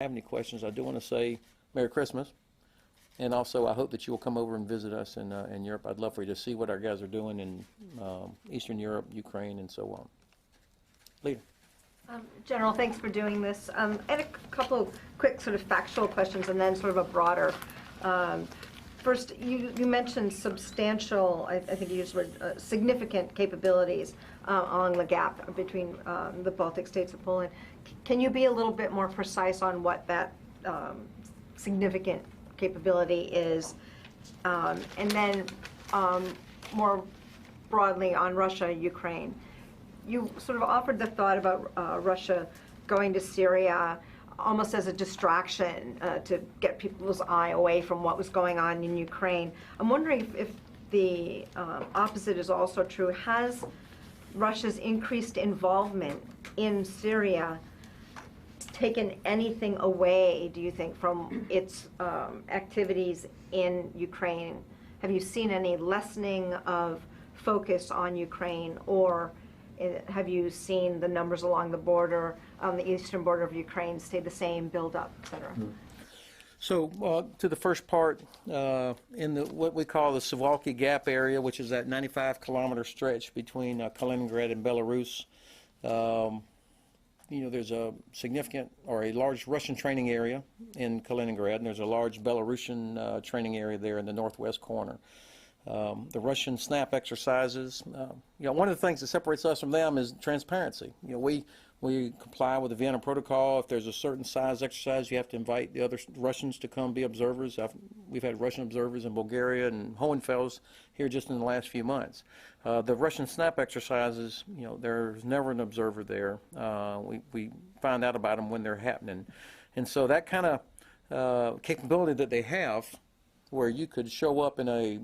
Have any questions, I do want to say Merry Christmas, and also I hope that you will come over and visit us in Europe. I'd love for you to see what our guys are doing in Eastern Europe, Ukraine, and so on. Leader. General, thanks for doing this. I had a couple of quick sort of factual questions and then sort of a broader. First, you mentioned substantial, I think you used the word significant capabilities along the gap between the Baltic states and Poland. Can you be a little bit more precise on what that significant capability is? And then more broadly on Russia, Ukraine. You sort of offered the thought about Russia going to Syria almost as a distraction to get people's eye away from what was going on in Ukraine. I'm wondering if the opposite is also true. Has Russia's increased involvement in Syria taken anything away, do you think, from its activities in Ukraine? Have you seen any lessening of focus on Ukraine, or have you seen the numbers along the border, on the eastern border of Ukraine, stay the same, build up, et cetera? So to the first part, in what we call the Suwalki Gap area, which is that 95-kilometer stretch between Kaliningrad and Belarus, there's a significant or a large Russian training area in Kaliningrad, and there's a large Belarusian training area there in the northwest corner. The Russian SNAP exercises, one of the things that separates us from them is transparency. We comply with the Vienna Protocol. If there's a certain size exercise, you have to invite the other Russians to come be observers. We've had Russian observers in Bulgaria and Hohenfels here just in the last few months. The Russian SNAP exercises, there's never an observer there. We find out about them when they're happening. And so that kind of capability that they have, where you could show up in a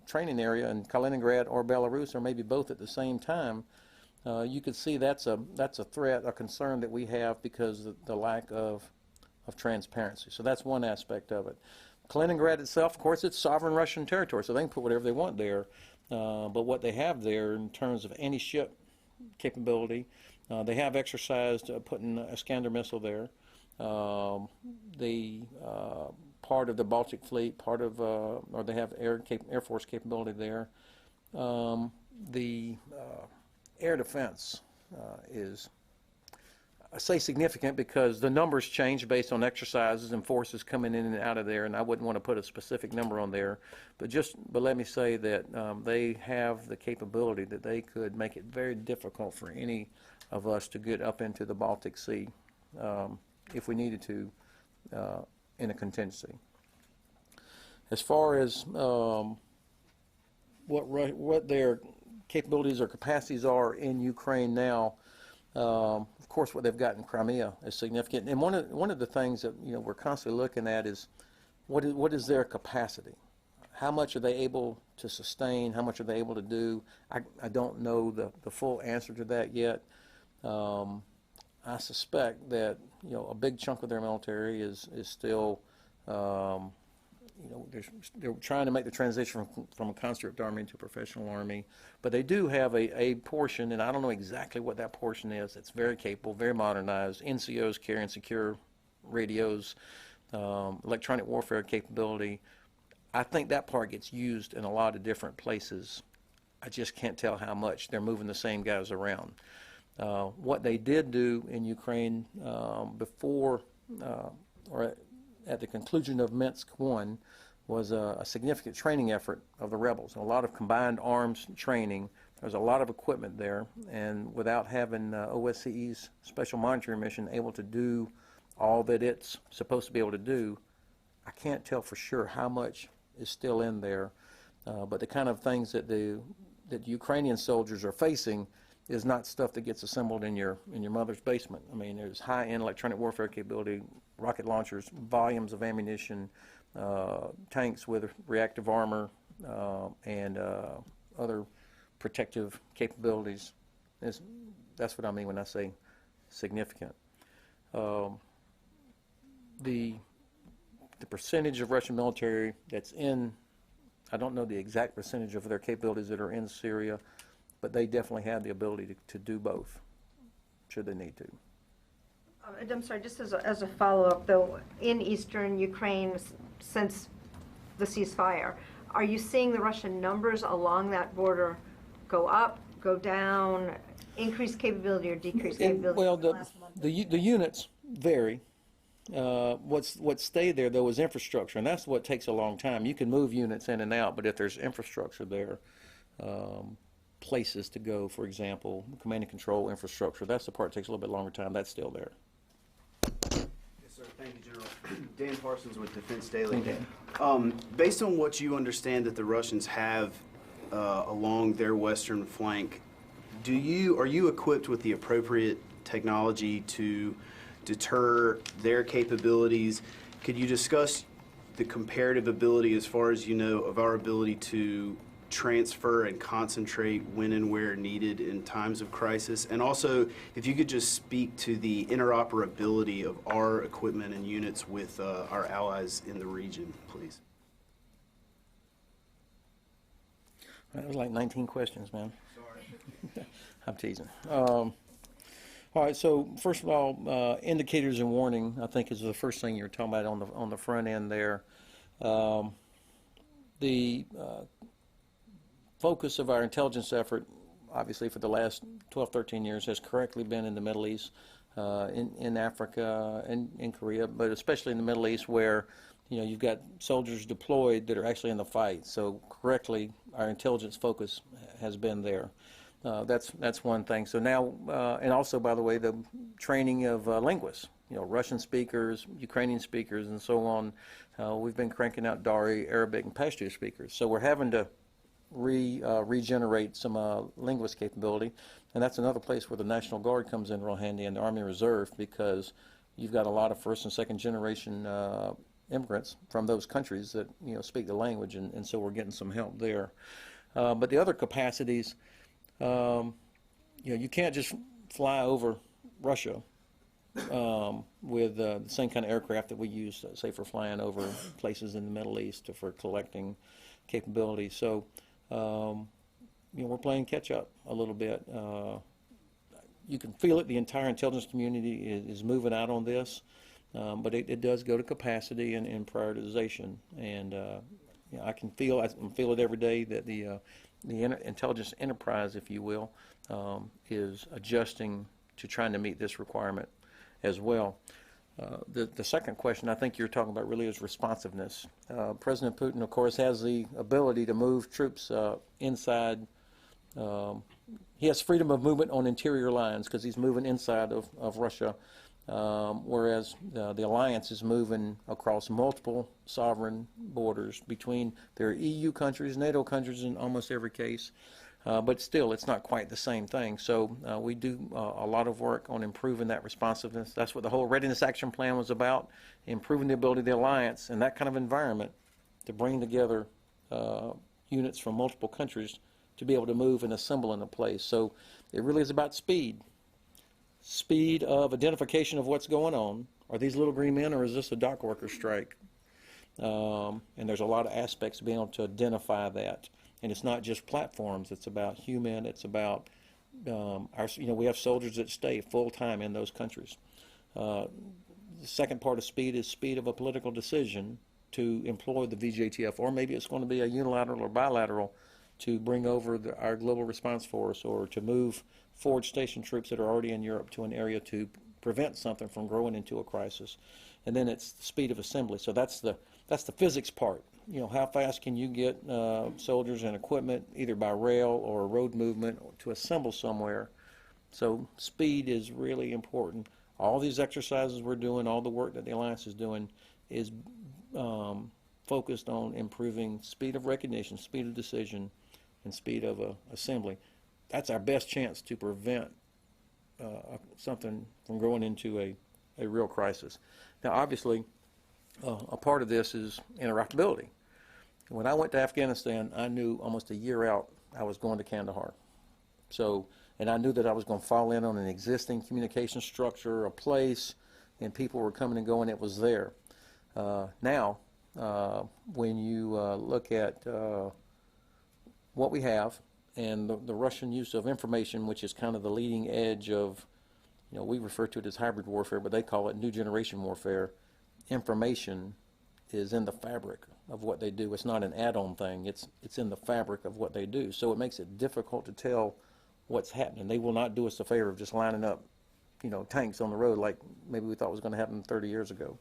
training area in Kaliningrad or Belarus, or maybe both at the same time, you could see that's a threat, a concern that we have because of the lack of transparency. So that's one aspect of it. Kaliningrad itself, of course, it's sovereign Russian territory, so they can put whatever they want there. But what they have there in terms of anti-ship capability, they have exercised putting a Iskander missile there. The part of the Baltic Fleet, or they have Air Force capability there. The air defense is, I say significant because the numbers change based on exercises and forces coming in and out of there, and I wouldn't want to put a specific number on there, but let me say that they have the capability that they could make it very difficult for any of us to get up into the Baltic Sea if we needed to in a contingency. As far as what their capabilities or capacities are in Ukraine now, of course what they've got in Crimea is significant. And one of the things that we're constantly looking at is what is their capacity? How much are they able to sustain? How much are they able to do? I don't know the full answer to that yet. I suspect that a big chunk of their military is still they're trying to make the transition from a conscript army to a professional army, but they do have a portion, and I don't know exactly what that portion is. It's very capable, very modernized. NCOs carrying secure radios, electronic warfare capability. I think that part gets used in a lot of different places. I just can't tell how much. They're moving the same guys around. What they did do in Ukraine before or at the conclusion of Minsk I was a significant training effort of the rebels. A lot of combined arms training. There's a lot of equipment there, and without having OSCE's special monitoring mission able to do all that it's supposed to be able to do, I can't tell for sure how much is still in there. But the kind of things that the Ukrainian soldiers are facing is not stuff that gets assembled in your mother's basement. I mean, there's high-end electronic warfare capability, rocket launchers, volumes of ammunition, tanks with reactive armor, and other protective capabilities. That's what I mean when I say significant. The percentage of Russian military that's in, I don't know the exact percentage of their capabilities that are in Syria, but they definitely have the ability to do both, should they need to. I'm sorry, just as a follow-up, though, in eastern Ukraine, since the ceasefire, are you seeing the Russian numbers along that border go up, go down, increase capability or decrease capability? Well, in the last month? the units vary. What's stayed there though is infrastructure, and that's what takes a long time. You can move units in and out, but if there's infrastructure there, places to go, for example, command and control infrastructure, that's the part that takes a little bit longer time. That's still there. Yes, sir. Thank you, General. Dan Parsons with Defense Daily. Okay. Based on what you understand that the Russians have along their western flank, are you equipped with the appropriate technology to deter their capabilities? Could you discuss the comparative ability, as far as you know, of our ability to transfer and concentrate when and where needed in times of crisis? And also, if you could just speak to the interoperability of our equipment and units with our allies in the region, please. That was like 19 questions, man. Sorry. I'm teasing. All right, so first of all, indicators and warning, I think, is the first thing you're talking about on the front end there. The focus of our intelligence effort, obviously for the last 12, 13 years, has correctly been in the Middle East, in Africa, and in Korea, but especially in the Middle East, where you've got soldiers deployed that are actually in the fight. So correctly, our intelligence focus has been there. That's one thing. So now, and also, by the way, the training of linguists, Russian speakers, Ukrainian speakers, and so on. We've been cranking out Dari, Arabic, and Pashto speakers. So we're having to regenerate some linguist capability, and that's another place where the National Guard comes in real handy, and the Army Reserve, because you've got a lot of first and second generation immigrants from those countries that speak the language, and so we're getting some help there. But the other capacities, you can't just fly over Russia with the same kind of aircraft that we use, say, for flying over places in the Middle East or for collecting capabilities. So, we're playing catch up a little bit. You can feel it. The entire intelligence community is moving out on this, but it does go to capacity and prioritization. And I can feel it every day that the intelligence enterprise, if you will, is adjusting to trying to meet this requirement as well. The second question I think you're talking about really is responsiveness. President Putin, of course, has the ability to move troops inside. He has freedom of movement on interior lines because he's moving inside of Russia, whereas the alliance is moving across multiple sovereign borders between their EU countries, NATO countries in almost every case. But still, it's not quite the same thing. So we do a lot of work on improving that responsiveness. That's what the whole Readiness Action Plan was about, improving the ability of the alliance in that kind of environment to bring together units from multiple countries to be able to move and assemble in a place. So it really is about speed. Speed of identification of what's going on. Are these little green men, or is this a dock worker strike? And there's a lot of aspects to being able to identify that. And it's not just platforms. It's about human. It's about we have soldiers that stay full time in those countries. The second part of speed is speed of a political decision to employ the VJTF, or maybe it's going to be a unilateral or bilateral to bring over our global response force, or to move forward station troops that are already in Europe to an area to prevent something from growing into a crisis. And then it's the speed of assembly. So that's the physics part. How fast can you get soldiers and equipment, either by rail or road movement, to assemble somewhere? So speed is really important. All these exercises we're doing, all the work that the Alliance is doing, is focused on improving speed of recognition, speed of decision, and speed of assembly. That's our best chance to prevent something from growing into a real crisis. Now, obviously, a part of this is interoperability. When I went to Afghanistan, I knew almost a year out I was going to Kandahar. So, and I knew that I was going to fall in on an existing communication structure, a place, and people were coming and going. It was there. Now, when you look at what we have and the Russian use of information, which is kind of the leading edge of we refer to it as hybrid warfare, but they call it new generation warfare. Information is in the fabric of what they do. It's not an add-on thing. It's in the fabric of what they do. So it makes it difficult to tell what's happening. They will not do us a favor of just lining up, tanks on the road like maybe we thought was going to happen 30 years ago.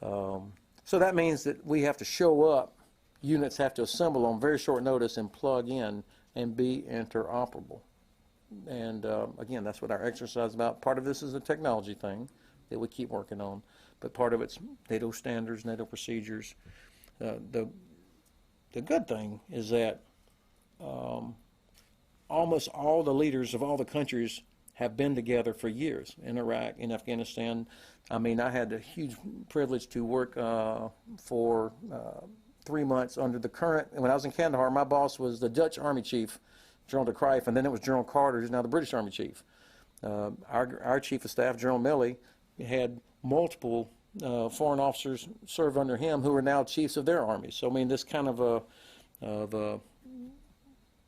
So that means that we have to show up. Units have to assemble on very short notice and plug in and be interoperable. And again, that's what our exercise is about. Part of this is a technology thing that we keep working on, but part of it's NATO standards, NATO procedures. The good thing is that almost all the leaders of all the countries have been together for years in Iraq, in Afghanistan. I mean, I had the huge privilege to work for 3 months under the current, when I was in Kandahar, my boss was the Dutch Army Chief, General de Cruijff, and then it was General Carter, who's now the British Army Chief. Our Chief of Staff, General Milley, had multiple foreign officers serve under him who are now chiefs of their armies. So, I mean, this kind of a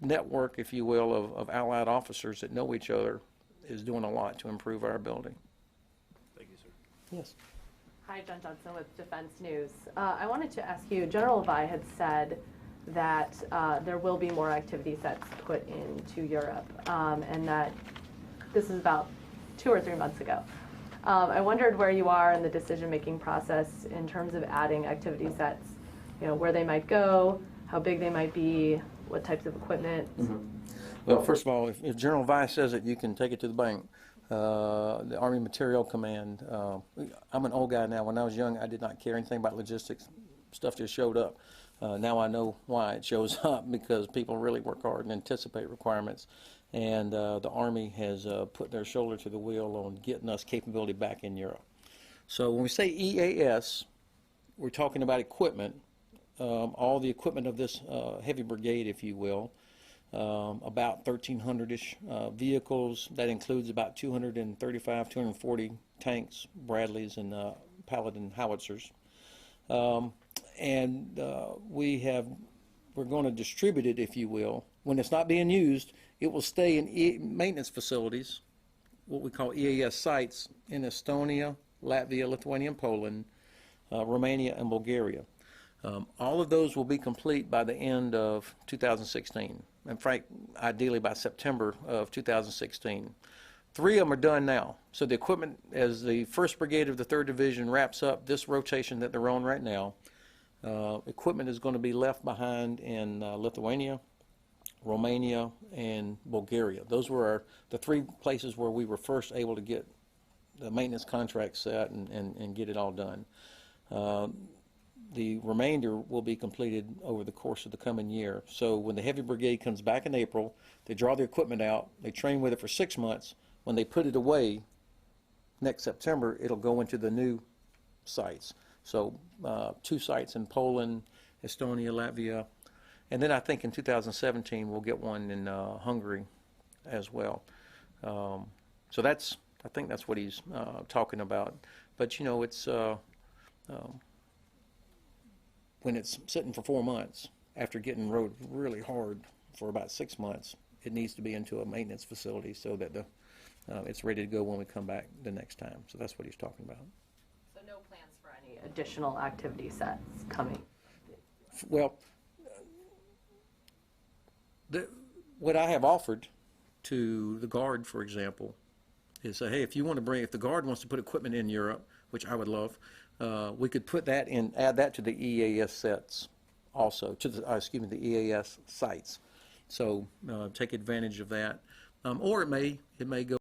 network, if you will, of allied officers that know each other is doing a lot to improve our ability. Thank you, sir. Yes. Hi, Jen Johnson with Defense News. I wanted to ask you, General Vi had said that there will be more activity sets put into Europe, and that this is about 2 or 3 months ago. I wondered where you are in the decision-making process in terms of adding activity sets, where they might go, how big they might be, what types of equipment. Mm-hmm. Well, first of all, if General Vi says it, you can take it to the bank. The Army Material Command, I'm an old guy now. When I was young, I did not care anything about logistics. Stuff just showed up. Now I know why it shows up, because people really work hard and anticipate requirements. And the Army has put their shoulder to the wheel on getting us capability back in Europe. So when we say EAS, we're talking about equipment, all the equipment of this heavy brigade, if you will. About 1,300-ish vehicles. That includes about 235, 240 tanks, Bradleys, and Paladin howitzers. And we're going to distribute it, if you will. When it's not being used, it will stay in maintenance facilities, what we call EAS sites, in Estonia, Latvia, Lithuania, and Poland, Romania, and Bulgaria. All of those will be complete by the end of 2016. In fact, ideally by September of 2016. 3 of them are done now. So the equipment, as the 1st Brigade of the 3rd Division wraps up this rotation that they're on right now, equipment is going to be left behind in Lithuania, Romania, and Bulgaria. Those were the 3 places where we were first able to get the maintenance contract set and get it all done. The remainder will be completed over the course of the coming year. So when the Heavy Brigade comes back in April, they draw the equipment out, they train with it for 6 months. When they put it away next September, it'll go into the new sites. So 2 sites in Poland, Estonia, Latvia, and then I think in 2017 we'll get one in Hungary as well. So I think that's what he's talking about. But it's when it's sitting for 4 months, after getting rode really hard for about 6 months, it needs to be into a maintenance facility so that it's ready to go when we come back the next time. So that's what he's talking about. So no plans for any additional activity sets coming? Well, what I have offered to the Guard, for example, is say, hey, if the Guard wants to put equipment in Europe, which I would love, we could put that in, add that to the EAS sets also, to the EAS sites. So take advantage of that. Or it may go